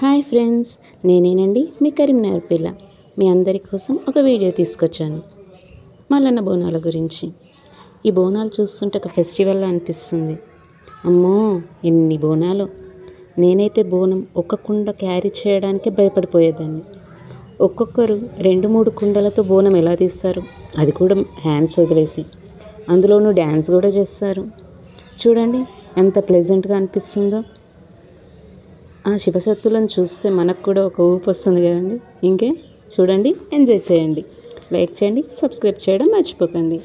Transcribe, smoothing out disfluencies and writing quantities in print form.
Hi friends, నేనేనండి మీ కరీంనగర్ పిల్ల. మీ అందరి కోసం ఒక వీడియో తీసుకొచ్చాను మల్లన్న బోనాల గురించి. ఈ బోనాలు చూస్తుంటే ఒక ఫెస్టివల్ అనిపిస్తుంది. అమ్మో ఎన్ని బోనాలు! నేనైతే బోనం ఒక కుండ క్యారీ చేయడానికే భయపడిపోయేదాన్ని. ఒక్కొక్కరు 2-3 కుండలతో బోనం ఎలా తీస్తారు, అది కూడా హ్యాండ్స్ వదిలేసి. అందులోనూ డ్యాన్స్ కూడా చేస్తారు. చూడండి ఎంత ప్లెజెంట్గా అనిపిస్తుందో. ఆ శివశక్తులను చూస్తే మనకు కూడా ఒక ఊపు వస్తుంది కదండి. ఇంకే చూడండి, ఎంజాయ్ చేయండి, లైక్ చేయండి, సబ్స్క్రైబ్ చేయడం మర్చిపోకండి.